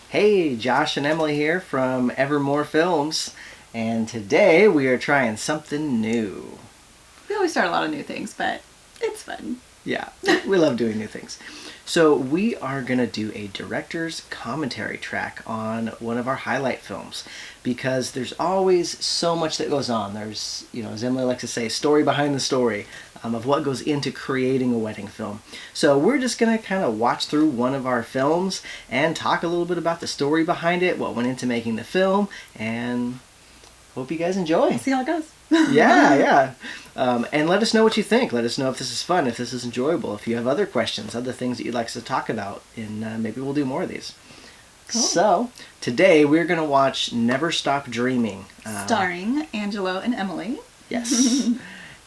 Hey, Josh and Emily here from Evermoore Films, and today we are trying something new. We always start a lot of new things, but it's fun. Yeah, we love doing new things. So we are going to do a director's commentary track on one of our highlight films because there's always so much that goes on. There's, as Emily likes to say, story behind the story of what goes into creating a wedding film. So we're just going to kind of watch through one of our films and talk a little bit about the story behind it, what went into making the film, and hope you guys enjoy. See how it goes. Yeah. And let us know what you think. Let us know if this is fun, if this is enjoyable, if you have other questions, other things that you'd like us to talk about, and maybe we'll do more of these. Cool. So, today we're going to watch Never Stop Dreaming. Starring Angelo and Emily. Yes.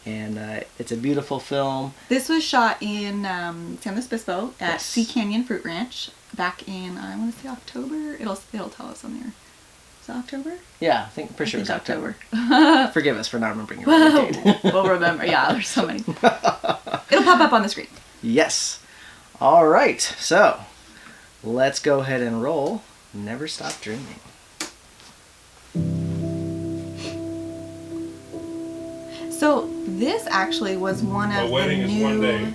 And it's a beautiful film. This was shot in San Luis Obispo at Yes. Sea Canyon Fruit Ranch back in, I want to say October. It'll tell us on there. Is it October? Yeah, pretty sure it was October. Forgive us for not remembering your right date. We'll remember. Yeah, there's so many. It'll pop up on the screen. Yes. All right. So, let's go ahead and roll Never Stop Dreaming. So this actually was one of A wedding the is new... one day,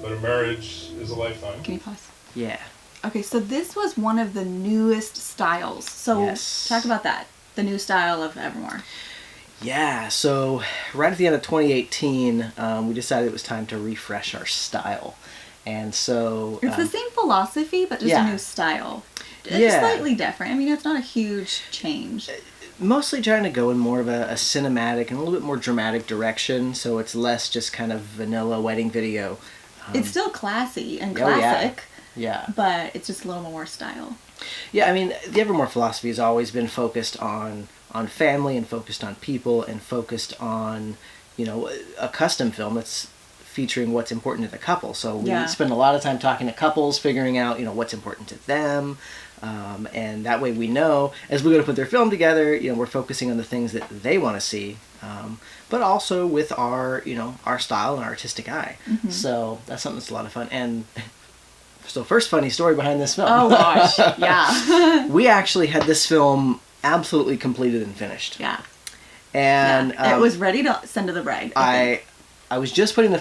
but a marriage is a lifetime. Can you pause? Yeah. Okay, so this was one of the newest styles. So Yes. talk about that. The new style of Evermoore. Yeah, so right at the end of 2018, we decided it was time to refresh our style. And so... It's the same philosophy, but just yeah. a new style. It's Yeah. slightly different. I mean, it's not a huge change. Mostly trying to go in more of a cinematic and a little bit more dramatic direction, so it's less just kind of vanilla wedding video. It's still classy and oh, yeah. classic, Yeah. but it's just a little more style. Yeah, I mean, the Evermoore philosophy has always been focused on family and focused on people and focused on, a custom film that's featuring what's important to the couple. So we Yeah. spend a lot of time talking to couples, figuring out, what's important to them. And that way we know, as we go to put their film together, we're focusing on the things that they want to see, but also with our, our style and artistic eye. Mm-hmm. So that's something that's a lot of fun. And so first funny story behind this film. Oh gosh, yeah. We actually had this film absolutely completed and finished. Yeah. And it was ready to send to the bride. I was just putting the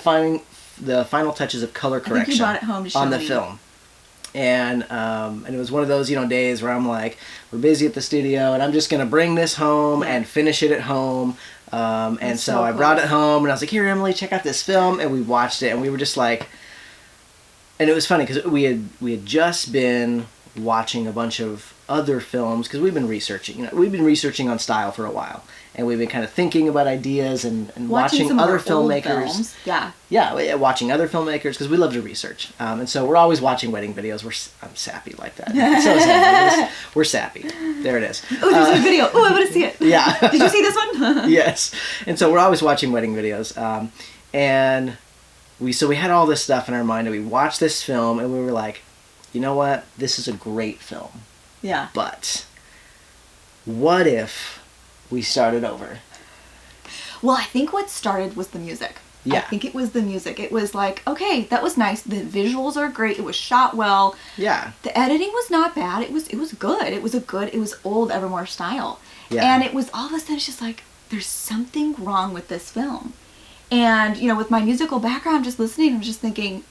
final touches of color I think correction you brought it home to show on the me. film. And it was one of those, days where I'm like, we're busy at the studio, and I'm just going to bring this home and finish it at home. And That's so so I cool. brought it home, and I was like, here, Emily, check out this film. And we watched it, and we were just like... And it was funny, because we had just been watching a bunch of other films, because we've been researching. We've been researching on style for a while. And we've been kind of thinking about ideas and watching some of other our old filmmakers. films. Yeah. Yeah, watching other filmmakers, because we love to research. And so we're always watching wedding videos. I'm sappy like that. So sappy. We're sappy. There it is. Oh, there's a video. Oh, I want to see it. Yeah. Did you see this one? Yes. And so we're always watching wedding videos. And we had all this stuff in our mind, and we watched this film, and we were like, you know what? This is a great film. Yeah. But what if we started over? Well, I think what started was the music. Yeah. I think it was the music. It was like, okay, that was nice. The visuals are great. It was shot well. Yeah. The editing was not bad. It was good. It was old Evermore style. Yeah. And it was all of a sudden it's just like, there's something wrong with this film. And, with my musical background, just listening, I was just thinking,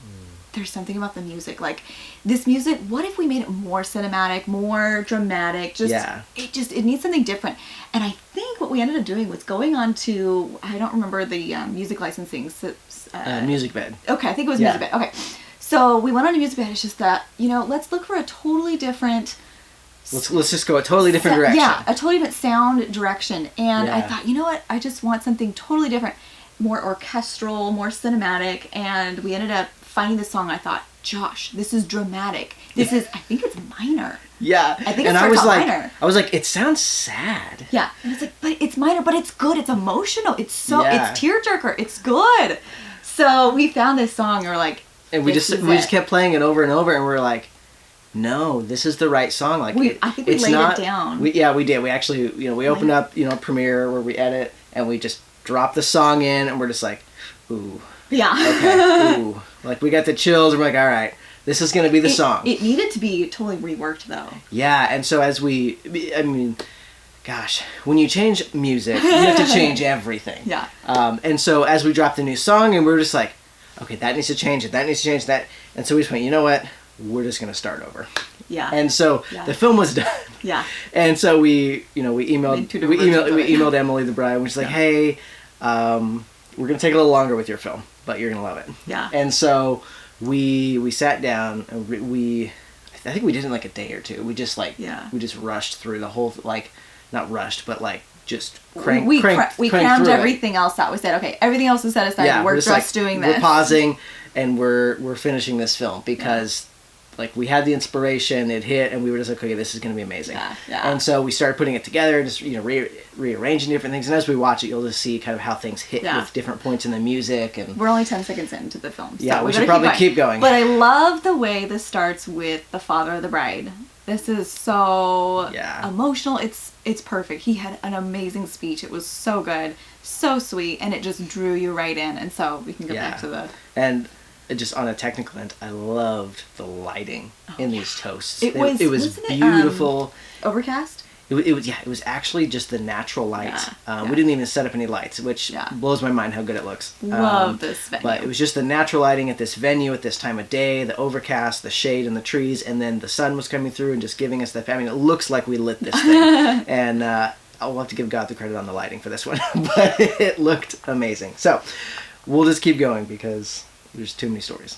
there's something about the music. Like, this music, what if we made it more cinematic, more dramatic? It needs something different. And I think what we ended up doing was going on to, I don't remember the music licensing. Music Bed. Okay, I think it was Yeah. Music Bed. Okay. So we went on to Music Bed. It's just that, let's look for a totally different... Let's just go a totally different direction. Yeah, a totally different sound direction. And I Yeah. thought, you know what? I just want something totally different. More orchestral, more cinematic. And we ended up finding this song. I thought, Josh, this is dramatic. I think it's minor. Yeah. I think it and starts out like, minor. I was like, it sounds sad. Yeah. And it's like, but it's minor, but it's good. It's emotional. It's Yeah. it's tearjerker. It's good. So we found this song and we're like, And we this just is it. kept playing it over and over, and we were like, no, this is the right song. Like, I think we it's laid not, it down. we did. We actually, we opened up, Premiere where we edit, and we just dropped the song in, and we're just like, ooh, Yeah. okay, ooh. Like, we got the chills, and we're like, all right, this is going to be the song. It needed to be totally reworked, though. Yeah, and so gosh, when you change music, you have to change everything. Yeah. And so as we dropped the new song, and we were just like, okay, that needs to change, that needs to change, that. And so we just went, you know what? We're just going to start over. Yeah. And so the film was done. Yeah. And so we emailed Emily, the bride, and we're just like, hey, we're going to take a little longer with your film, but you're going to love it. Yeah. And so we sat down, and I think we did it in like a day or two. We just we just rushed through the whole, like, not rushed, but like just cranked we through crammed everything else out. We said, okay, everything else is set aside. Yeah, we're just doing this. We're pausing, and we're finishing this film because like we had the inspiration, it hit, and we were just like, okay, this is going to be amazing. Yeah. And so we started putting it together, just rearranging different things. And as we watch it, you'll just see kind of how things hit with different points in the music. And we're only 10 seconds into the film. So yeah, we should probably keep going. But I love the way this starts with the father of the bride. This is so emotional. It's perfect. He had an amazing speech. It was so good, so sweet, and it just drew you right in. And so we can go back to the... And just on a technical end, I loved the lighting in these toasts. It was beautiful. Overcast? It was actually just the natural light. We didn't even set up any lights, which blows my mind how good it looks. Love this venue. But it was just the natural lighting at this venue at this time of day, the overcast, the shade and the trees, and then the sun was coming through and just giving us that. I mean, it looks like we lit this thing. And I'll have to give God the credit on the lighting for this one. But it looked amazing. So we'll just keep going because there's too many stories.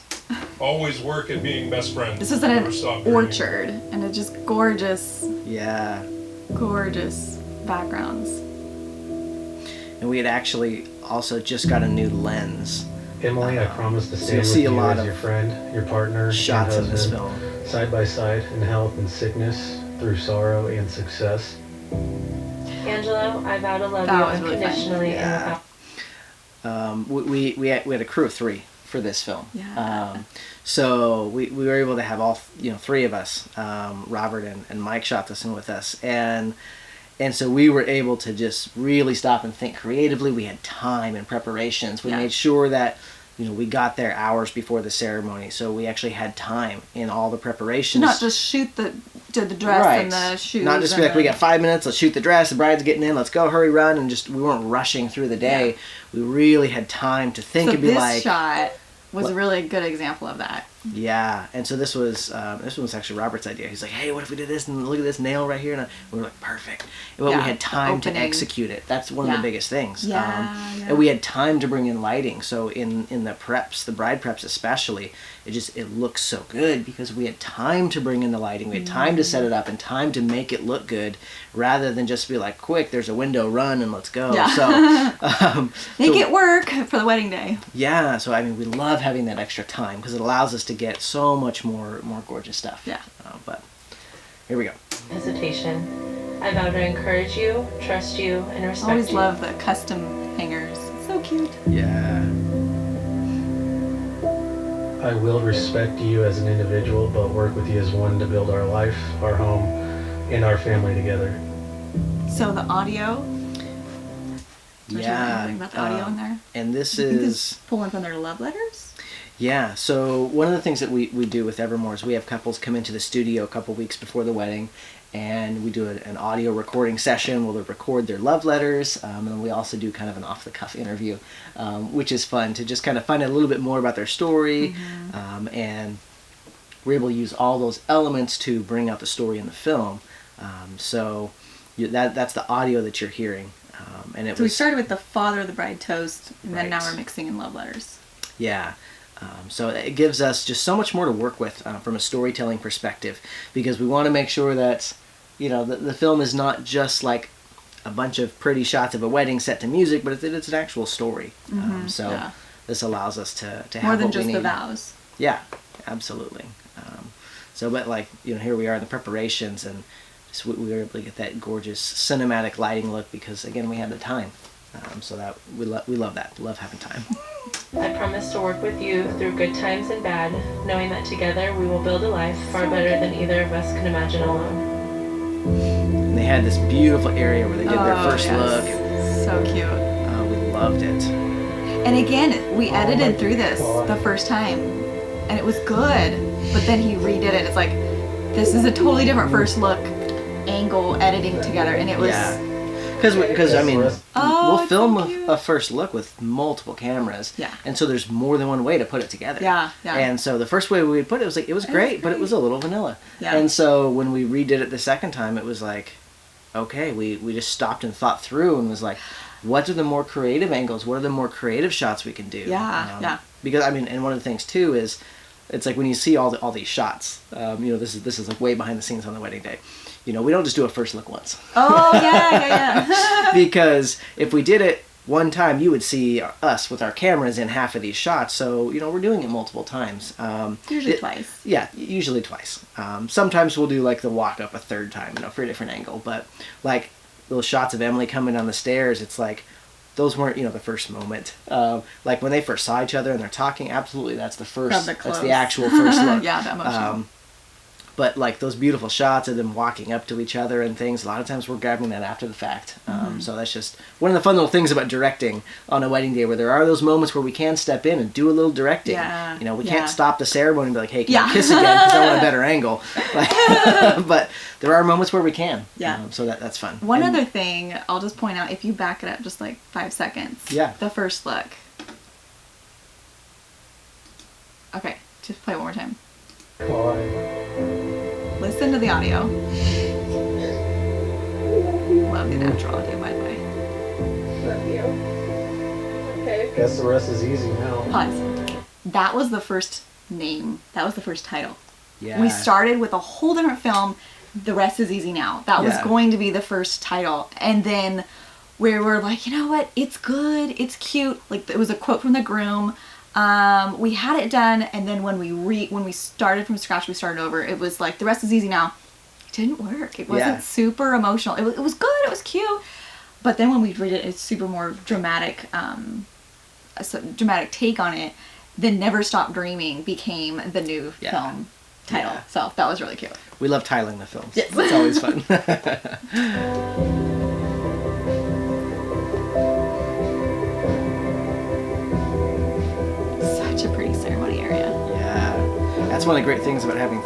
Always work at being best friends. This is in an orchard, and it's just gorgeous. Yeah. Gorgeous backgrounds. And we had actually also just got a new lens. Emily, I promise to stay with you as your friend, your partner, shots and in this film. Side by side in health and sickness, through sorrow and success. Angelo, I vow to love you unconditionally. We had a crew of 3 for this film. Yeah. So we were able to have all 3 of us, Robert and Mike shot this in with us, and so we were able to just really stop and think creatively. We had time and preparations. We made sure that we got there hours before the ceremony, so we actually had time in all the preparations. Not just shoot the dress and the shoes. Not just be like, we got 5 minutes, let's shoot the dress, the bride's getting in, let's go, hurry, run, and we weren't rushing through the day. Yeah. We really had time to think and be like... this shot was a really good example of that. Yeah, and so this was actually Robert's idea. He's like, hey, what if we did this, and look at this nail right here, and we were like, perfect. But we had time to execute it. That's one of the biggest things. And we had time to bring in lighting. So in the preps, the bride preps especially, it looks so good because we had time to bring in the lighting. We had time to set it up and time to make it look good, rather than just be like, quick, there's a window, run and let's go. Yeah. So make it work for the wedding day. Yeah, so I mean, we love having that extra time because it allows us to get so much more gorgeous stuff. Yeah. But here we go. Hesitation. I vow to encourage you, trust you, and respect you. I always love the custom hangers. It's so cute. Yeah. I will respect you as an individual, but work with you as one to build our life, our home, and our family together. So the audio. Yeah. About the audio in there. And this is pulling from their love letters. Yeah, so one of the things that we do with Evermoore is we have couples come into the studio a couple weeks before the wedding, and we do an audio recording session where they record their love letters, and then we also do kind of an off-the-cuff interview, which is fun to just kind of find out a little bit more about their story, and we're able to use all those elements to bring out the story in the film. So that's the audio that you're hearing. And we started with the father of the bride toast, and then now we're mixing in love letters. Yeah. So it gives us just so much more to work with from a storytelling perspective, because we want to make sure that, the film is not just like a bunch of pretty shots of a wedding set to music, but it's an actual story. This allows us to have more than what just we the need. vows. Yeah, absolutely. Here we are in the preparations, and we were able to get that gorgeous cinematic lighting look because, again, we had the time. So that we love that. We love having time. I promise to work with you through good times and bad, knowing that together we will build a life far better than either of us could imagine alone. And they had this beautiful area where they did their first look. So cute. We loved it. And again, we edited through this the first time. and it was good, but then he redid it. It's like, this is a totally different first look angle editing together, and it was... Yeah. Because I mean, Oh, we'll it's film so cute. a first look with multiple cameras, Yeah. and so there's more than one way to put it together. Yeah, yeah. And so the first way we would put it was like, it was great, but it was a little vanilla. Yeah. And so when we redid it the second time, it was like, okay, we just stopped and thought through and was like, what are the more creative angles? What are the more creative shots we can do? Yeah. Because I mean, and one of the things too is, it's like when you see all these shots, this is like way behind the scenes on the wedding day. We don't just do a first look once. Oh, yeah. Because if we did it one time, you would see us with our cameras in half of these shots. So, we're doing it multiple times. Usually twice. Yeah, usually twice. Sometimes we'll do like the walk up a third time, for a different angle. But like those shots of Emily coming down the stairs, it's like, those weren't, the first moment. Like when they first saw each other and they're talking, absolutely, that's the first, that's the actual first look. Yeah, the emotional. But like those beautiful shots of them walking up to each other and things, a lot of times we're grabbing that after the fact. So that's just one of the fun little things about directing on a wedding day, where there are those moments where we can step in and do a little directing. Yeah. We can't stop the ceremony and be like, hey, can Yeah. you kiss again because I want a better angle. But there are moments where we can. Yeah. So that's fun. One other thing, I'll just point out, if you back it up just like 5 seconds. Yeah. The first look. Okay, just play it one more time. Listen to the audio. Love the natural audio, by the way. Love you. Okay. Guess the rest is easy now. Pause. That was the first name. That was the first title. Yeah. We started with a whole different film. The rest is easy now. That was Yeah. going to be the first title. And then we were like, you know what? It's good. It's cute. Like, it was a quote from the groom. We had it done, and then when we started from scratch, we started over. It was like, the rest is easy now. It didn't work. It wasn't super emotional. It was good. It was cute. But then when we read it, it's super more dramatic, dramatic take on it. Then Never Stop Dreaming became the new film title. Yeah. So that was really cute. We love titling the films. Yes. It's always fun. Such a pretty ceremony area. Yeah, that's one of the great things about having a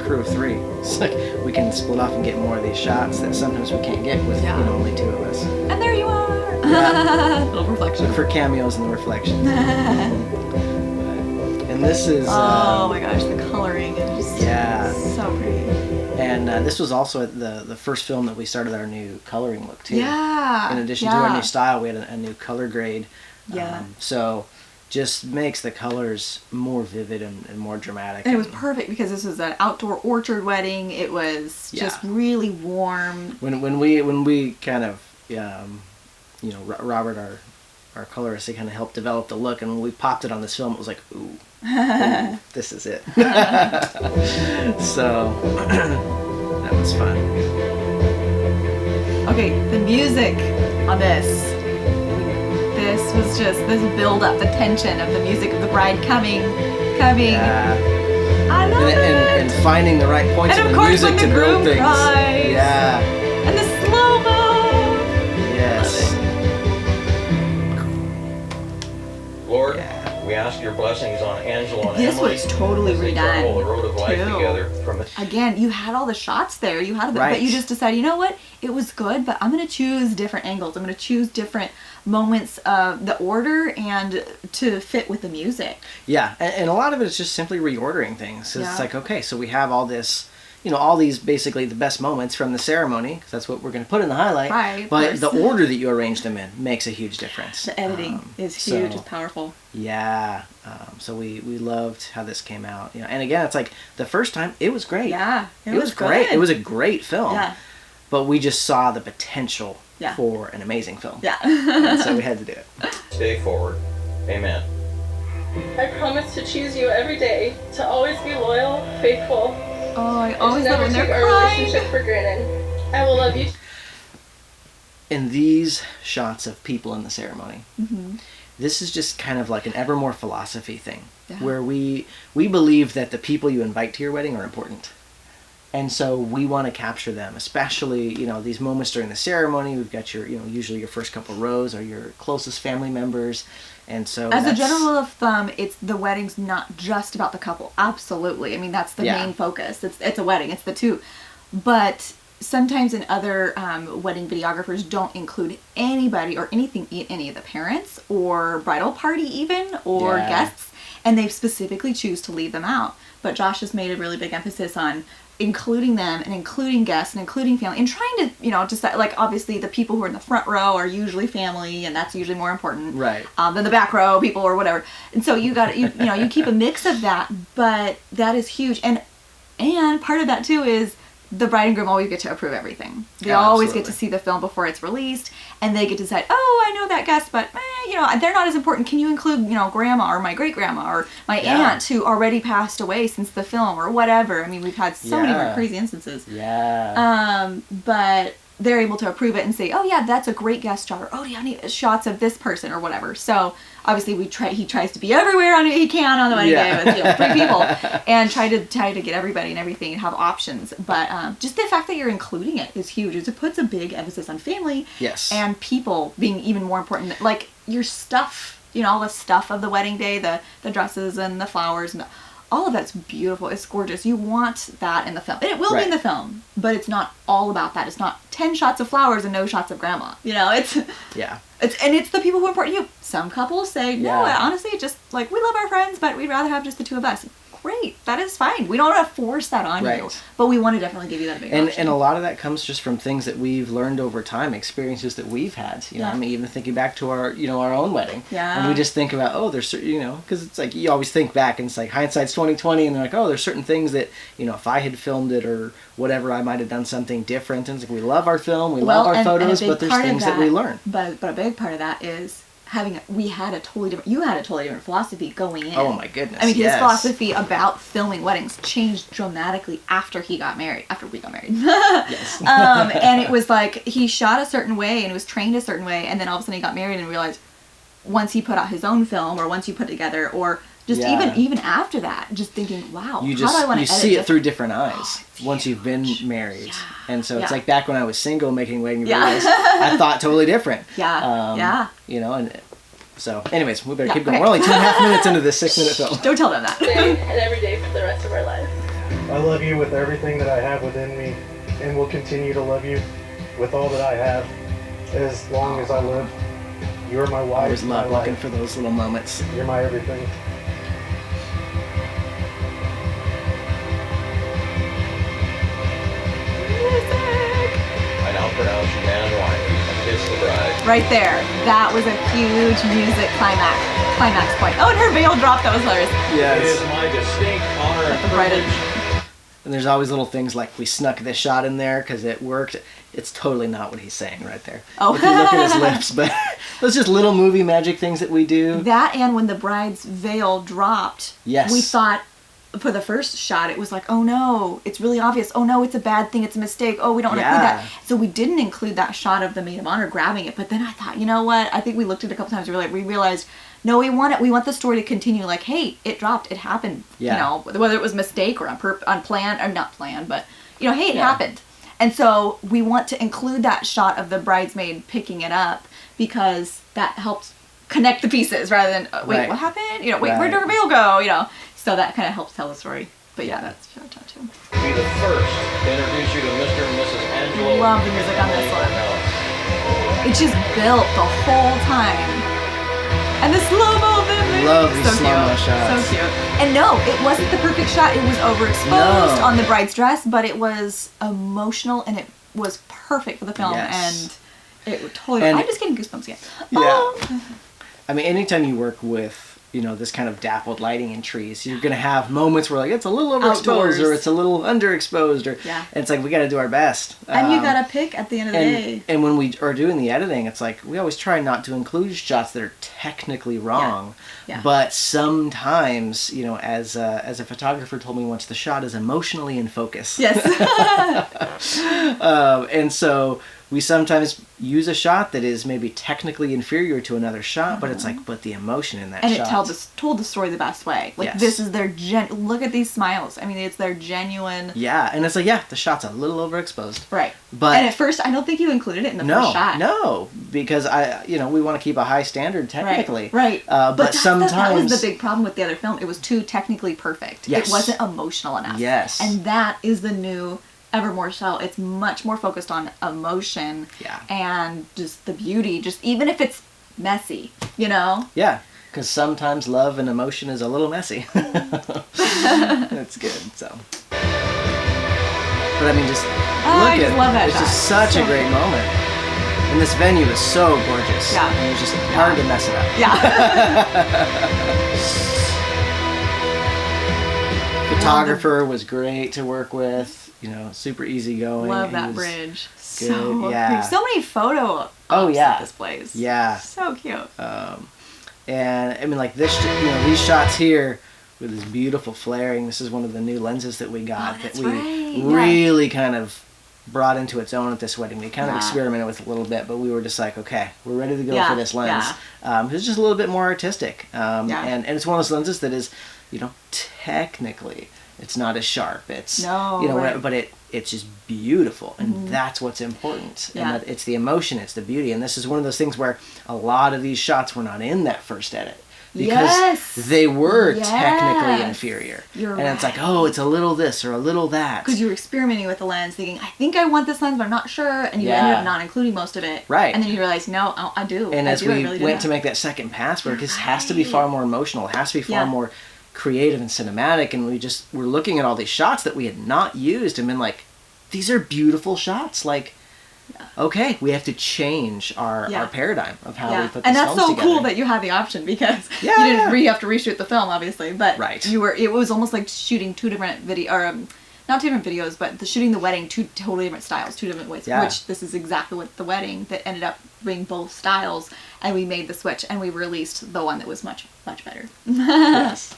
crew of three. It's like we can split off and get more of these shots that sometimes we can't get with only two of us. And there you are. Yeah. Little reflection. Look for cameos in the reflection. And this is. Oh my gosh, the coloring is just so pretty. And this was also the first film that we started our new coloring look too. Yeah. In addition to our new style, we had a new color grade. Yeah. So just makes the colors more vivid and more dramatic. And it was perfect because this was an outdoor orchard wedding. It was just really warm. When we kind of Robert our colorist, he kind of helped develop the look, and when we popped it on this film, it was like, ooh this is it. So that was fun. Okay, the music on this was just this build up, the tension of the music of the bride coming. Yeah. I love it. And finding the right points And in of the course music when to the build groom things. cries. Yeah. And the slow-mo. Yes. Lord, Yeah. we ask your blessings on Angelo and This Emily. was totally as they travel the road of life redone, too. together from Again, you had all the shots there. You had Right. but you just decided, you know what? It was good, but I'm going to choose different angles. I'm going to choose different moments of the order and to fit with the music. Yeah, and a lot of it is just simply reordering things. So Yeah. It's like, okay, so we have all this, all these basically the best moments from the ceremony, because that's what we're going to put in the highlight. Right, of But course. the order that you arrange them in makes a huge difference. The editing is huge. It's powerful. Yeah. So we loved how this came out. And again, it's like the first time it was great. Yeah, It was great. good. It was a great film. Yeah. But we just saw the potential Yeah. for an amazing film. Yeah. And so we had to do it. stay forward. Amen. I promise to choose you every day, to always be loyal, faithful, Oh, I and always to love never when take they're our crying. relationship for granted. I will love you. In these shots of people in the ceremony, Mm-hmm. this is just kind of like an Evermoore philosophy thing, Yeah. where we believe that the people you invite to your wedding are important. And so we want to capture them, especially, these moments during the ceremony. We've got your, usually your first couple rows are your closest family members. And so as a general rule of thumb, the wedding's not just about the couple. Absolutely. I mean, that's the main focus. It's a wedding. It's the two. But sometimes in other wedding videographers don't include anybody or anything, any of the parents or bridal party even, or guests. And they specifically choose to leave them out. But Josh has made a really big emphasis on including them and including guests and including family and trying to, just like obviously the people who are in the front row are usually family and that's usually more important. Right. Than the back row people or whatever. And so you keep a mix of that, but that is huge. And part of that too is the bride and groom always get to approve everything. They always get to see the film before it's released, and they get to decide, oh, I know that guest, but they're not as important. Can you include, grandma or my great grandma or my aunt who already passed away since the film or whatever? I mean, we've had so many crazy instances. Yeah. But they're able to approve it and say, oh yeah, that's a great guest shot, or oh, do you need shots of this person or whatever. So obviously he tries to be everywhere he can on the wedding day with 3 people and try to get everybody and everything and have options. But just the fact that you're including it is huge. It puts a big emphasis on family and people being even more important. Like your stuff, all the stuff of the wedding day, the dresses and the flowers and all of that's beautiful. It's gorgeous. You want that in the film. And it will be in the film, but it's not all about that. It's not 10 shots of flowers and no shots of grandma. It's it's the people who are important to you. Some couples say, no, honestly, just like we love our friends, but we'd rather have just the 2 of us. Great, that is fine. We don't want to force that on you, but we want to definitely give you that big option. And a lot of that comes just from things that we've learned over time, experiences that we've had. I mean, even thinking back to our own wedding, and we just think about there's because it's like you always think back and it's like hindsight's 20/20, and they're like there's certain things that if I had filmed it or whatever, I might have done something different. And it's like we love our film, we love our photos, but there's things that we learn. But a big part of that is you had a totally different philosophy going in. Oh my goodness. I mean, his philosophy about filming weddings changed dramatically after we got married. Yes. And it was like he shot a certain way and was trained a certain way, and then all of a sudden he got married and realized once he put out his own film or once you put together or just even after that, just thinking, wow, how do I want to edit see it through different eyes once you've been married. And so it's like back when I was single making wedding videos, I thought totally different. And so anyways, we better keep going. We're only 2.5 minutes into this 6-minute film. Don't tell them that. And every day for the rest of our life. I love you with everything that I have within me, and will continue to love you with all that I have as long as I live. You're my wife. I always love looking for those little moments. You're my everything. I now pronounce you man and wife. Kiss the bride. Right there. That was a huge music climax point. Oh, and her veil dropped. That was hilarious. It is my distinct honor and privilege. And there's always little things like we snuck this shot in there because it worked. It's totally not what he's saying right there. Oh. If you look at his lips, but those just little movie magic things that we do. That and when the bride's veil dropped, we thought for the first shot it was like, oh no, it's really obvious. Oh no, it's a bad thing. It's a mistake. Oh, we don't want to include that. So we didn't include that shot of the maid of honor grabbing it. But then I thought, you know what? I think we looked at it a couple times. We realized, no, we want the story to continue. Like, hey, it dropped. It happened. Whether it was a mistake or unplanned or not planned, but hey, it happened. And so we want to include that shot of the bridesmaid picking it up because that helps connect the pieces rather than wait, what happened? Where did her veil go? So that kind of helps tell the story. But that's shout out to him. Be the first to introduce you to Mr. and Mrs. Angelo. Love the music on this one. It's just built the whole time. And the slow-mo thing. Love these slow-mo shots. So cute. And no, it wasn't the perfect shot. It was overexposed on the bride's dress, but it was emotional and it was perfect for the film. And it totally. I'm just getting goosebumps again. Yeah. I mean, anytime you work with this kind of dappled lighting in trees, you're going to have moments where it's a little overexposed or it's a little underexposed and it's like we got to do our best. And you got to pick at the end of the day. And when we are doing the editing, it's like we always try not to include shots that are technically wrong. Yeah. But sometimes, as a photographer told me once, the shot is emotionally in focus. Yes. And so we sometimes use a shot that is maybe technically inferior to another shot, but it's like, but the emotion in that and shot. it told the story the best way. Like, Yes. this is their look at these smiles. I mean, it's their genuine. Yeah, and it's like, yeah, the shot's a little overexposed. Right. But and at first, I don't think you included it in the first shot. No, because we want to keep a high standard technically. Right. But sometimes that was the big problem with the other film. It was too technically perfect. Yes. It wasn't emotional enough. Yes. And that is the new Evermoore style. It's much more focused on emotion. Yeah. And just the beauty. Just even if it's messy, you know. Yeah. Because sometimes love and emotion is a little messy. That's good. So. But I mean, just look I just at love that it's shot. just such a great moment. And this venue is so gorgeous. Yeah. And it's just hard to mess it up. Yeah. Photographer was great to work with. Super easy-going. Love He that was bridge. good, So yeah. cute. So many photo displays. Yeah. So cute. And I mean, like this, these shots here with this beautiful flaring. This is one of the new lenses that we got that we really kind of brought into its own at this wedding. We kind of experimented with a little bit, but we were just like, okay, we're ready to go for this lens. It's just a little bit more artistic. And it's one of those lenses that is, technically it's not as sharp. It's but it's just beautiful, and that's what's important. Yeah. And it's the emotion, it's the beauty, and this is one of those things where a lot of these shots were not in that first edit because they were technically inferior. You're and it's like, oh, it's a little this or a little that. Because you were experimenting with the lens, thinking, I think I want this lens, but I'm not sure, and you ended up not including most of it. Right. And then you realize, no, I do. And as we really went to make that second pass, where this has to be far more emotional, it has to be far more creative and cinematic, and we're looking at all these shots that we had not used and been like, these are beautiful shots. Like, okay, we have to change our paradigm of how we put this and that's so together. cool that you had the option, because you didn't have to reshoot the film, obviously, but it was almost like shooting two different not two different videos, but shooting the wedding, two totally different styles, two different ways, which this is exactly what the wedding that ended up bringing both styles, and we made the switch, and we released the one that was much, much better. Yes.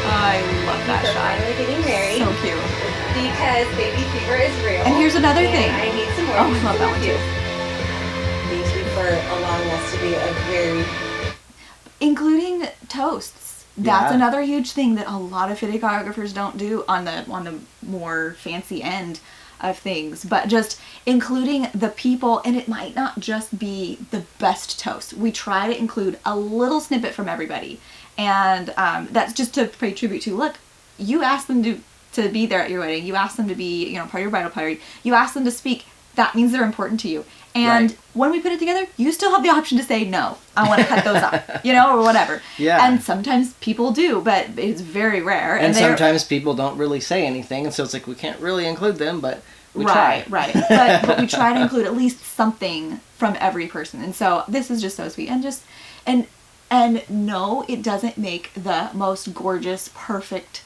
I love that We're shot. finally getting married. So cute. Because baby fever is real. And here's another thing. I need some more. Oh, I love that one too. Thank you for allowing us to be a very... Including toasts. That's another huge thing that a lot of videographers don't do on the more fancy end of things, but just including the people, and it might not just be the best toast. We try to include a little snippet from everybody, and that's just to pay tribute to, look, you asked them to be there at your wedding, you asked them to be, part of your bridal party, you asked them to speak, that means they're important to you. And when we put it together, you still have the option to say, no, I want to cut those out, or whatever. Yeah. And sometimes people do, but it's very rare. And sometimes people don't really say anything, and so it's like we can't really include them, but we try. Right. But we try to include at least something from every person. And so this is just so sweet. And no, it doesn't make the most gorgeous, perfect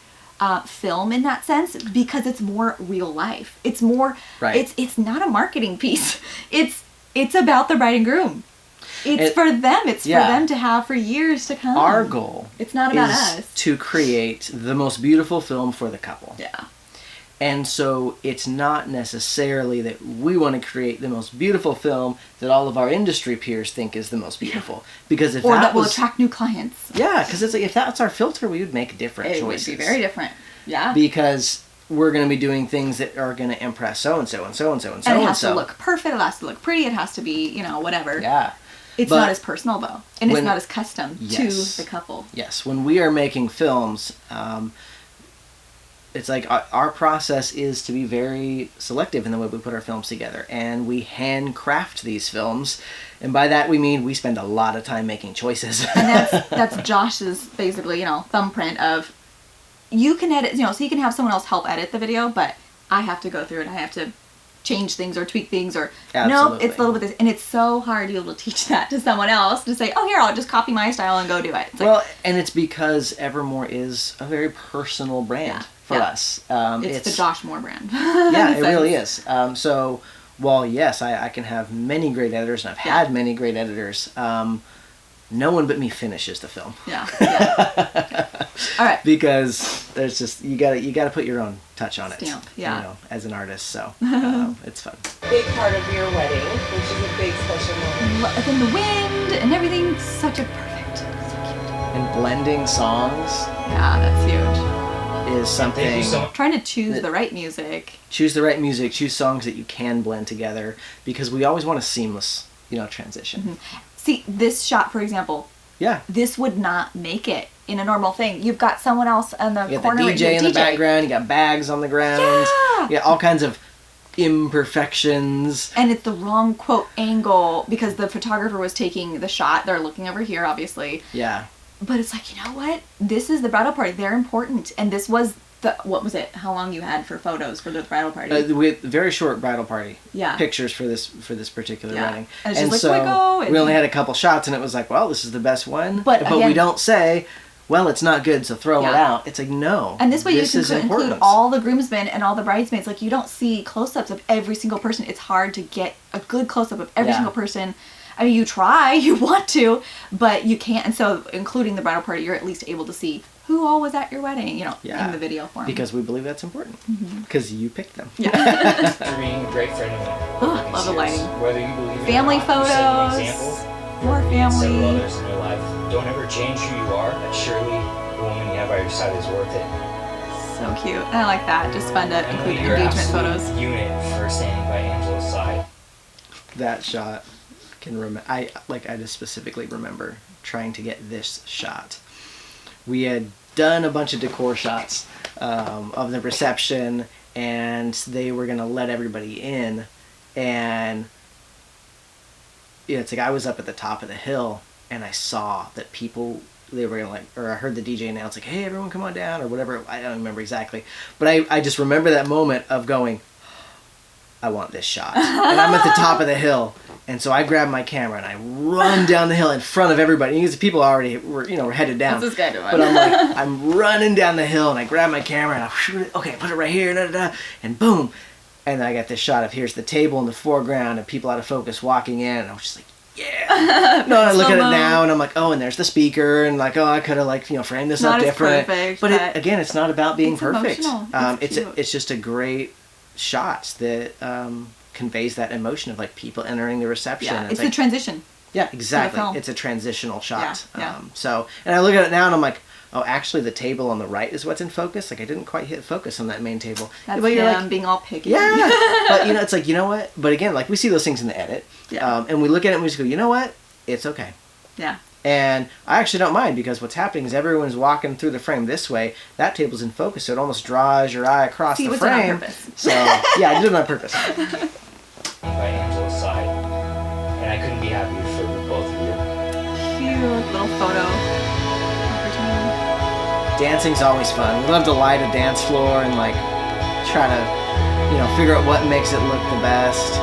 film in that sense, because it's more real life. It's more, it's not a marketing piece. It's about the bride and groom. It's for them. It's for them to have for years to come. Our goal it's not about is us. to create the most beautiful film for the couple. Yeah. And so it's not necessarily that we want to create the most beautiful film that all of our industry peers think is the most beautiful. Because if that will attract new clients. Yeah, because it's like, if that's our filter, we would make different choices. It would be very different. Yeah. Because we're going to be doing things that are going to impress so-and-so and so-and-so and so-and-so. And it has to look perfect. It has to look pretty. It has to be, whatever. Yeah. It's not as personal, though. And it's not as custom to the couple. Yes. When we are making films, it's like our process is to be very selective in the way we put our films together, and we handcraft these films, and by that we mean we spend a lot of time making choices. And that's Josh's basically thumbprint of, you can edit, so you can have someone else help edit the video, but I have to go through it. I have to change things or tweak things or nope, it's a little bit this, and it's so hard to be able to teach that to someone else, to say, oh, here, I'll just copy my style and go do it. It's and it's because Evermoore is a very personal brand for us. It's the Josh Moore brand. Yeah, it really is. So while yes, I can have many great editors, and I've had many great editors, no one but me finishes the film. Yeah. All right. Because there's just you gotta put your own touch on it. Stamp, yeah. You know, as an artist, so it's fun. Big part of your wedding, which is a big special moment. And then the wind and everything, such a perfect, so cute. And blending songs Yeah, that's huge. is something. Thank you so much. Trying to choose the right music. Choose the right music. Choose songs that you can blend together, because we always want a seamless, transition. See, this shot, for example, Yeah. this would not make it in a normal thing. You've got someone else in the You got corner. the DJ in the background. You got bags on the ground. Yeah. You got all kinds of imperfections. And it's the wrong quote angle because the photographer was taking the shot. They're looking over here, obviously. Yeah. But it's like, you know what? This is the bridal party. They're important. And this was what was it? How long you had for photos for the bridal party? We had very short bridal party Yeah. pictures for this particular Yeah. wedding. And it's just like, wiggle, and- we only had a couple shots, and it was like, well, this is the best one. But we again- don't say, well, it's not good, so throw it Yeah. out. It's like, no. And this way you is can include important. all the groomsmen and all the bridesmaids. Like, you don't see close-ups of every single person. It's hard to get a good close-up of every Yeah. single person. I mean, you try, you want to, but you can't. And so, including the bridal party, you're at least able to see who all was at your wedding, Yeah. in the video form. Because we believe that's important. Because you picked them. Yeah. For being a great friend of mine. Oh, love the lighting. Whether you believe it or Family not, you set an photos, example more for several family. others in your life. Don't ever change who you are. And surely the woman you have by your side is worth it. So cute. And I like that. Just fun to Emily, include you're an engagement absolute photos. unit for standing by Angela's side. That shot can remember. I just specifically remember trying to get this shot. We had done a bunch of decor shots of the reception, and they were gonna let everybody in, and it's like I was up at the top of the hill, and I saw that people. They were gonna or I heard the DJ announce like, "Hey, everyone, come on down," or whatever. I don't remember exactly, but I just remember that moment of going, I want this shot. And I'm at the top of the hill. And so I grab my camera and I run down the hill in front of everybody. Because people already were headed down. What's this guy doing? But I'm like, I'm running down the hill and I grab my camera and I shoot it. Okay, put it right here, and boom. And then I got this shot of here's the table in the foreground and people out of focus walking in. And I was just like, yeah. No, and I look at it now and I'm like, oh, and there's the speaker. And like, oh, I could have framed this Not up as different. perfect, But again, it's not about being it's perfect. emotional. It's cute. It's just a great shot that conveys that emotion of like people entering the reception. Yeah, And it's like, a transition. yeah, exactly. film. It's a transitional shot. Yeah. So, and I look at it now and I'm like, oh, actually the table on the right is what's in focus. Like I didn't quite hit focus on that main table. That's But you're him like, being all picky. yeah. But it's like, you know what? But again, like we see those things in the edit. Yeah. And we look at it and we just go, you know what? It's okay. Yeah. And I actually don't mind because what's happening is everyone's walking through the frame this way. That table's in focus, so it almost draws your eye across See, it the was done on frame. purpose. So yeah, I did it on purpose. By Angela's side. And I couldn't be happier for both of you. Cute little photo opportunity. Dancing's always fun. We love to light a dance floor and like try to, figure out what makes it look the best.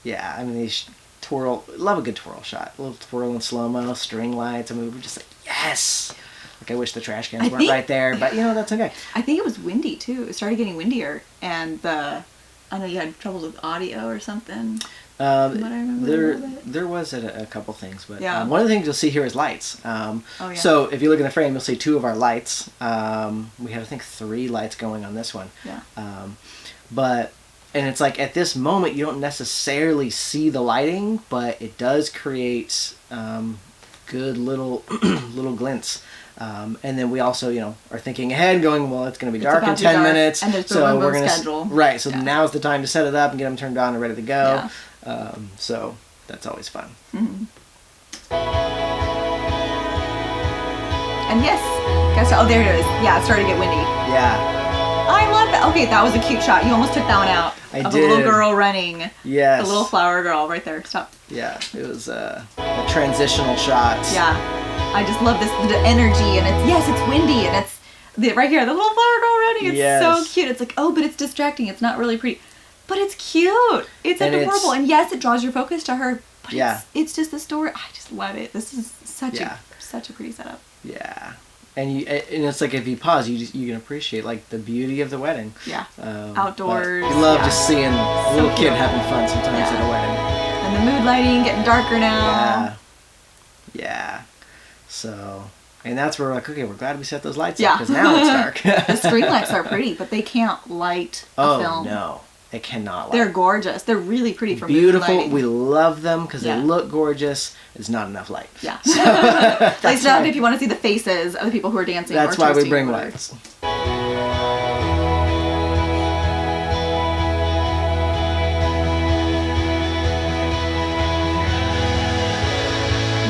Yeah, I mean these love a good twirl shot. A little twirl in slow-mo, string lights. I mean, we're just like, yes! Like I wish the trash cans weren't right there, but that's okay. I think it was windy too. It started getting windier, and I know you had trouble with audio or something. From what I remember a little bit. There was a couple things, but Yeah. one of the things you'll see here is lights. Yeah. So if you look in the frame, you'll see two of our lights. We have, I think, 3 lights going on this one. Yeah. And it's like at this moment you don't necessarily see the lighting, but it does create good little little glints. And then we also, are thinking ahead, going, well, it's going to be dark in about to 10 dark, minutes, and there's the so rainbow we're going to schedule. right. So Yeah. now's the time to set it up and get them turned on and ready to go. Yeah. So that's always fun. Mm-hmm. And yes, guess oh there it is. Yeah, it started to get windy. Yeah. I love that. Okay, that was a cute shot. You almost took that one out. I of did. A little girl running. Yes. The little flower girl right there. Stop. Yeah, it was a transitional shot. Yeah, I just love this the energy, and it's windy, and it's right here the little flower girl running. It's so Yes. cute. It's like but it's distracting. It's not really pretty, but it's cute. It's And adorable, and yes, it draws your focus to her. But Yeah. it's just the story. I just love it. This is such Yeah. a pretty setup. Yeah. And it's like if you pause, you can appreciate like the beauty of the wedding. Yeah. But Outdoors, you love yeah. just seeing a little kid cute. having fun sometimes Yeah. at a wedding. And And the mood lighting getting darker now. Yeah. So, and that's where we're like, okay, we're glad we set those lights Yeah. up because now it's dark. The screen lights are pretty, but they can't light a film. Oh, no. It cannot light. They're gorgeous. They're really pretty for mood beautiful. lighting. We love them because Yeah. they look gorgeous. There's not enough light. Yeah. So, It's not if you want to see the faces of the people who are dancing. that's or why we toasting bring or whatever. lights.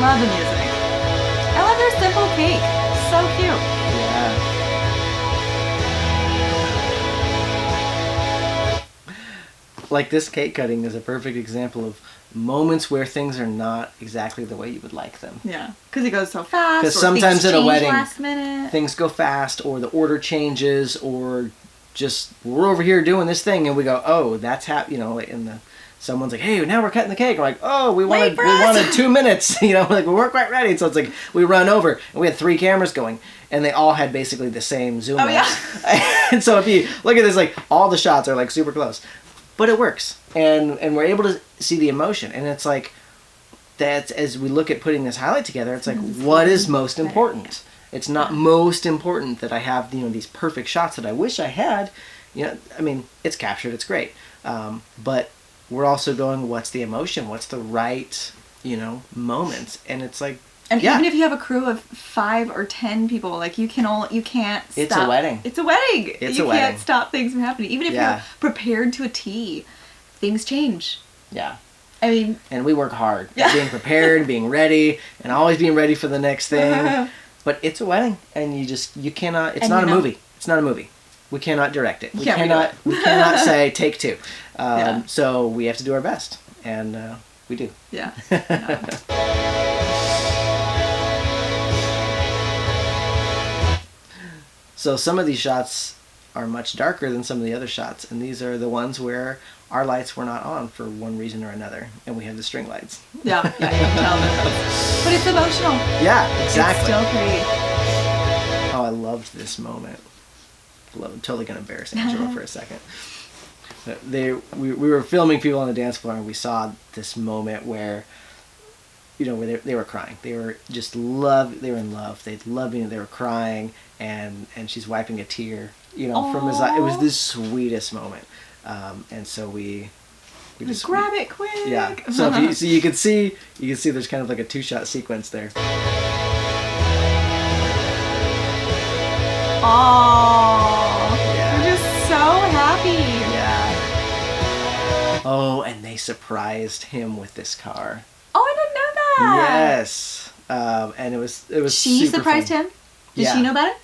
Love the music. I love their simple cake. So cute. Yeah. Like this cake cutting is a perfect example of moments where things are not exactly the way you would like them. Yeah, because it goes so fast. Because or sometimes things at a change wedding, last minute. things go fast, or the order changes, or just we're over here doing this thing, and we go, oh, that's like in the. Someone's like, hey, now we're cutting the cake. We're like, oh, we wanted 2 minutes. Like we weren't quite ready. So it's like we run over, and we had 3 cameras going, and they all had basically the same zoom length. And so if you look at this, like all the shots are like super close, but it works, and we're able to see the emotion, and it's like that's as we look at putting this highlight together. It's like what is most important. It's not most important that I have these perfect shots that I wish I had. I mean, it's captured. It's great, but we're also going, what's the emotion? What's the right, moments? And it's like, and even if you have a crew of 5 or 10 people, like you can't stop. It's a wedding. It's a wedding. It's you a wedding. can't stop things from happening. Even if you're prepared to a T, things change. Yeah. I mean. And we work hard at being prepared, being ready, and always being ready for the next thing. But it's a wedding, and you cannot. It's not a movie. It's not a movie. We cannot direct it. We cannot say take 2. So we have to do our best, and we do. Yeah. So some of these shots are much darker than some of the other shots, and these are the ones where our lights were not on for one reason or another, and we have the string lights. Yeah, you can tell. But it's emotional. Yeah, exactly. It's still pretty. Oh, I loved this moment. I'm totally gonna embarrass Angela for a second. We were filming people on the dance floor, and we saw this moment where, where they were crying. They were just they were in love. They loved me. They were crying, and she's wiping a tear, from his eye. It was the sweetest moment. And so we just grab it quick. Yeah. So you can see there's kind of like a 2-shot sequence there. Oh, we're just so happy. Yeah. Oh, and they surprised him with this car. Oh, I didn't know that. Yes. And it was She super surprised fun. him? Did she know about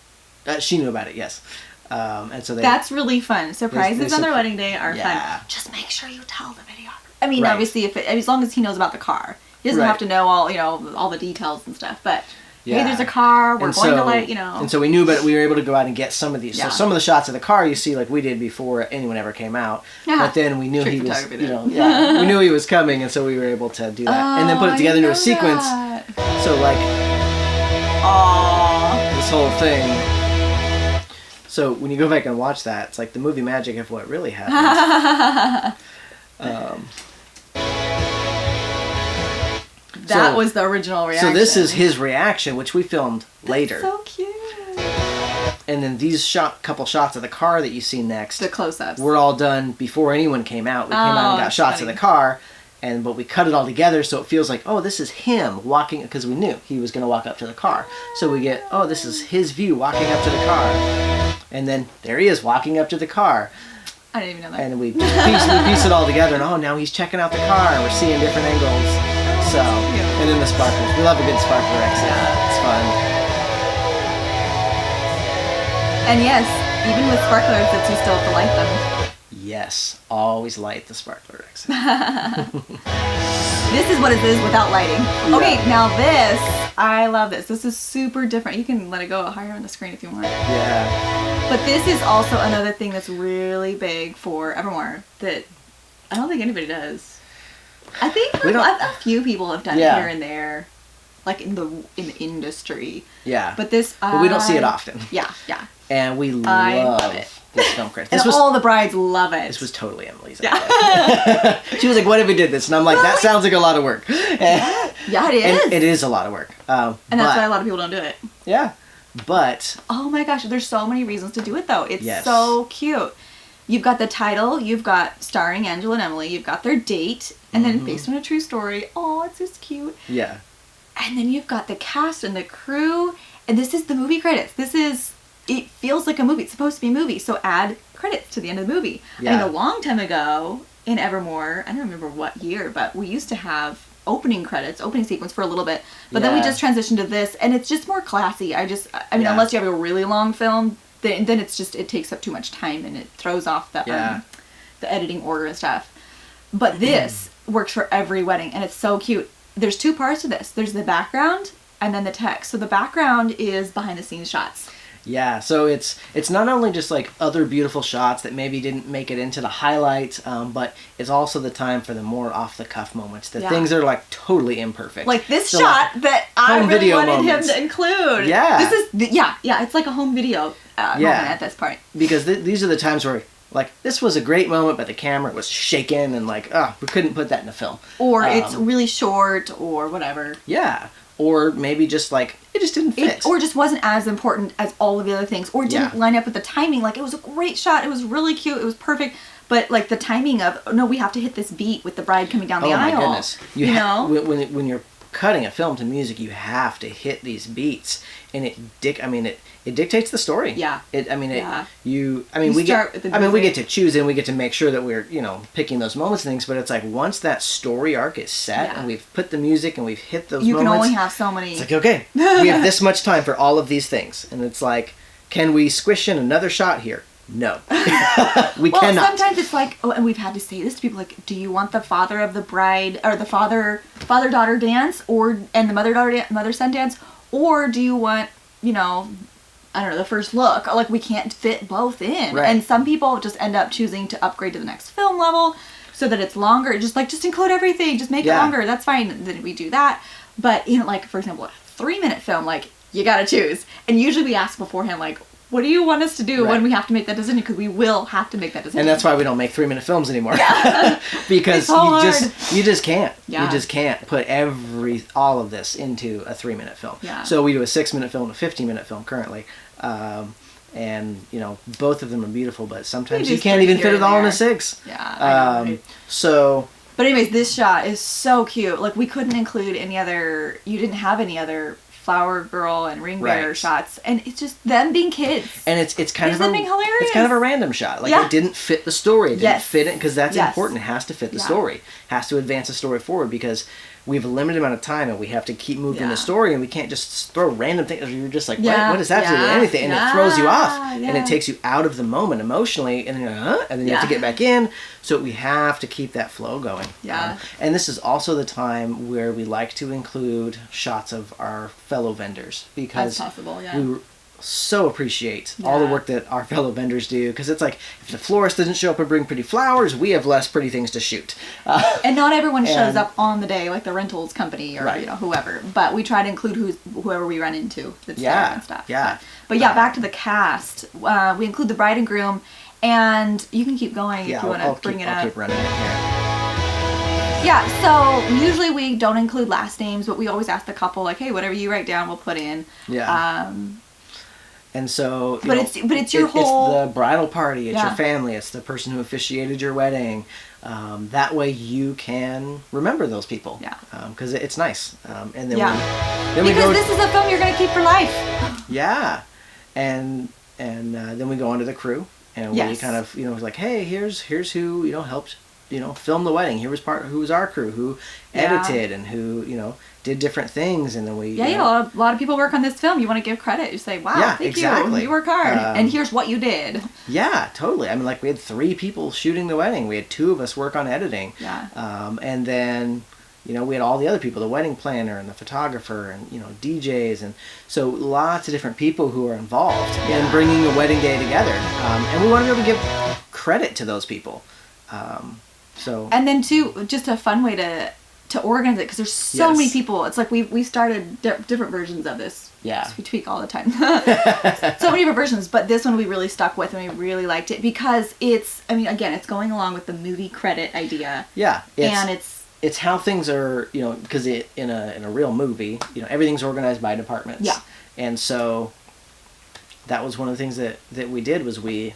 it? She knew about it, yes. And so that's really fun. Surprises on their wedding day are fun. Yeah. Just make sure you tell the videographer. I mean, Right. obviously, as long as he knows about the car, he doesn't have to know all the details and stuff. But hey, there's a car. We're going to let And so we knew, but we were able to go out and get some of these. Yeah. So some of the shots of the car you see like we did before anyone ever came out. Yeah. But then we knew Street he was, photography we knew he was coming, and so we were able to do that, and then put it together into a sequence. So like, this whole thing. So when you go back and watch that, it's like the movie magic of what really happened. That was the original reaction. So this is his reaction, which we filmed later. So cute. And then these couple shots of the car that you see next, The close-ups. were all done before anyone came out. We came out and got shots of the car, but we cut it all together so it feels like, oh, this is him walking, because we knew he was going to walk up to the car. So we get, oh, this is his view walking up to the car. And then there he is walking up to the car. I didn't even know that. And we piece it all together, and now he's checking out the car, and we're seeing different angles. So, and then the sparklers. We love a good sparkler exit. Yeah. It's fun. And yes, even with sparklers, you still have to light them. Yes, always light the sparkler exit. This is what it is without lighting. Okay, now this, I love this. This is super different. You can let it go higher on the screen if you want. Yeah. But this is also another thing that's really big for Evermoore that I don't think anybody does. I think a few people have done it here and there. like in the industry. Yeah. But this, but we don't see it often. Yeah, yeah. And we I love love it. this film credit. And all the brides love it. This was totally Emily's idea. She was like, what if we did this? And I'm like, that sounds like a lot of work. Yeah, it is. And it is a lot of work. And that's why a lot of people don't do it. Yeah. But. Oh my gosh, there's so many reasons to do it though. It's yes. so cute. You've got the title, you've got starring Angelo and Emily, you've got their date, and then based on a true story. Oh, it's just cute. Yeah. And then you've got the cast and the crew, and this is the movie credits. It feels like a movie. It's supposed to be a movie, so add credits to the end of the movie. Yeah. I mean, a long time ago in Evermoore, I don't remember what year, but we used to have opening sequence for a little bit, but then we just transitioned to this, and it's just more classy. I mean, unless you have a really long film, then it takes up too much time, and it throws off the editing order and stuff. But this works for every wedding, and it's so cute. There's two parts to this. There's the background and then the text. So the background is behind the scenes shots. Yeah, so it's not only just like other beautiful shots that maybe didn't make it into the highlights, but it's also the time for the more off the cuff moments, the things that are like totally imperfect. Like this shot that I really wanted him to include. Yeah, this is it's like a home video moment at this point. Because these are the times where like this was a great moment, but the camera was shaking and like we couldn't put that in a film. Or it's really short or whatever. Yeah. Or maybe just like it just didn't fit. Or just wasn't as important as all of the other things. Or didn't line up with the timing. Like it was a great shot. It was really cute. It was perfect. But like the timing of we have to hit this beat with the bride coming down the aisle. Oh my goodness! You know, when you're cutting a film to music, you have to hit these beats, and it dictates the story. Yeah. We get to choose and we get to make sure that we're, picking those moments and things, but it's like once that story arc is set and we've put the music and we've hit those moments. You can only have so many. It's like, okay, we have this much time for all of these things. And it's like, can we squish in another shot here? No. We cannot. Sometimes it's like, and we've had to say this to people, like, do you want the father of the bride, or the father-daughter dance, and the mother-son dance, or do you want, I don't know, the first look? Like, we can't fit both in. Right. And some people just end up choosing to upgrade to the next film level so that it's longer. Just include everything. Just make it longer. That's fine. Then we do that. But, for example, a 3-minute film, like, you gotta choose. And usually we ask beforehand, like, what do you want us to do when we have to make that decision? Because we will have to make that decision. And that's why we don't make 3-minute films anymore. Yeah. Because you just can't. Yeah. You just can't put all of this into a 3-minute film. Yeah. So we do a 6-minute film and a 15-minute film currently. And both of them are beautiful, but sometimes you can't even fit it all in a 6. Yeah. I know, right? So. But anyways, this shot is so cute. Like, we couldn't include you didn't have any other flower girl and ring bearer shots, and it's just them being kids. And it's kind of being hilarious. It's kind of a random shot. Like it didn't fit the story. It didn't fit it because that's important. It has to fit the story. It has to advance the story forward because we have a limited amount of time and we have to keep moving the story, and we can't just throw random things. You're just like, what does that do with anything? And it throws you off and it takes you out of the moment emotionally, and then and then you have to get back in. So we have to keep that flow going. Yeah. And this is also the time where we like to include shots of our fellow vendors because we so appreciate all the work that our fellow vendors do, because it's like if the florist doesn't show up and bring pretty flowers, we have less pretty things to shoot. And not everyone shows up on the day, like the rentals company or whoever. But we try to include whoever we run into that's there and stuff. Yeah. But back to the cast. We include the bride and groom, and you can keep going if you want to bring it up. I'll keep running it here. Yeah, so usually we don't include last names, but we always ask the couple, like, hey, whatever you write down, we'll put in. Yeah. And so, it's your whole... It's the bridal party, it's your family, it's the person who officiated your wedding. That way you can remember those people. Yeah. Because it's nice. And then because this is a film you're going to keep for life. Yeah. And then we go on to the crew, and we kind of, like, hey, here's who, helped, film the wedding. Here was who was our crew, who edited and who, did different things, and then we a lot of people work on this film. You want to give credit. You say, wow, thank you. You work hard. And here's what you did. Yeah, totally. I mean, like, we had 3 people shooting the wedding. We had 2 of us work on editing. Yeah. And then, we had all the other people, the wedding planner and the photographer and, DJs. And so lots of different people who are involved in bringing a wedding day together. And we want to be able to give credit to those people. And then, too, just a fun way to to organize it because there's so Yes. many people. It's like we started different versions of this. Yeah. We tweak all the time. So many different versions, but this one we really stuck with and we really liked it because it's, I mean, again, it's going along with the movie credit idea. Yeah. And it's how things are, you know, because in a real movie, you know, everything's organized by departments. Yeah. And so that was one of the things that we did was we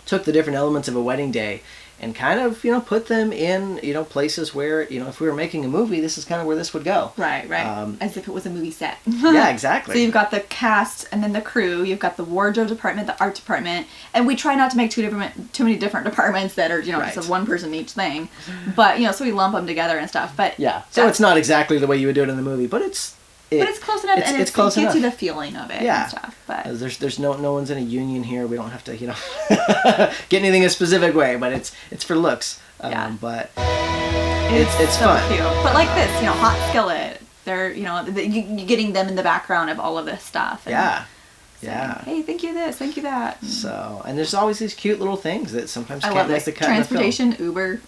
took the different elements of a wedding day and kind of, you know, put them in, you know, places where, you know, if we were making a movie, this is kind of where this would go. right. As if it was a movie set. Yeah, exactly. So you've got the cast and then the crew, you've got the wardrobe department, the art department, and we try not to make too many different departments that are, you know, Right. just one person in each thing. But, you know, so we lump them together and stuff. But Yeah. So it's not exactly the way you would do it in the movie, but it's close enough, and it's close it gives enough. you the feeling of it Yeah. and stuff. But There's no one's in a union here. We don't have to, you know, get anything a specific way, but it's for looks. Yeah. But it's so fun. cute. But like this, you know, Hot Skillet, they're, you know, you getting them in the background of all of this stuff. And Yeah. saying, Yeah. Hey, thank you this, thank you that. So, and there's always these cute little things that sometimes I can't love make this. the cut in the film. Transportation, Uber.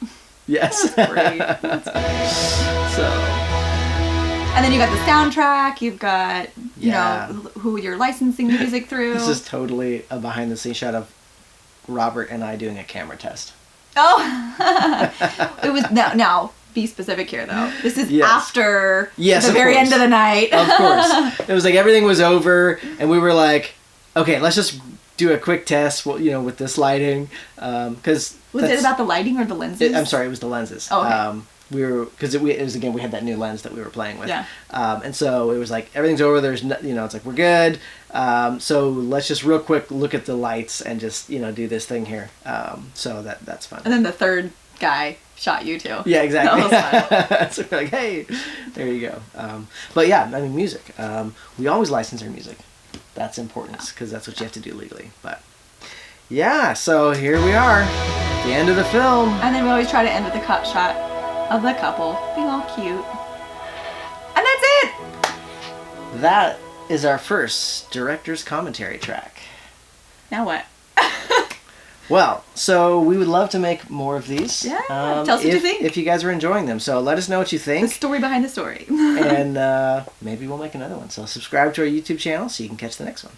Yes. That's great. That's great. So, And then you got the soundtrack. You've got, you Yeah. know, who you're licensing the music through. this is totally a behind the scenes shot of Robert and I doing a camera test. Oh, it was now. Be specific here, though. This is Yes. after Yes, the of very course. end of the night. Of course. It was like everything was over, and we were like, okay, let's just do a quick test, you know, with this lighting. Because Was it about the lighting or the lenses? I'm sorry, it was the lenses. Oh, okay. We were, because it was, again, we had that new lens that we were playing with. Yeah. And so it was like, everything's over, there's, no, you know, it's like, we're good. So let's just real quick look at the lights and just, you know, do this thing here. So that's fun. And then the third guy shot you too. Yeah, exactly. That was fun. So we're like, hey, there you go. But yeah, I mean, music. We always license our music. That's important because that's what you have to do legally. But yeah, so here we are, at the end of the film. And then we always try to end with a cut shot of the couple being all cute. And that's it! That is our first director's commentary track. Now what? Well, so we would love to make more of these. Yeah, tell us what you think. If you guys are enjoying them. So let us know what you The think. story behind the story. And maybe we'll make another one. So subscribe to our YouTube channel so you can catch the next one.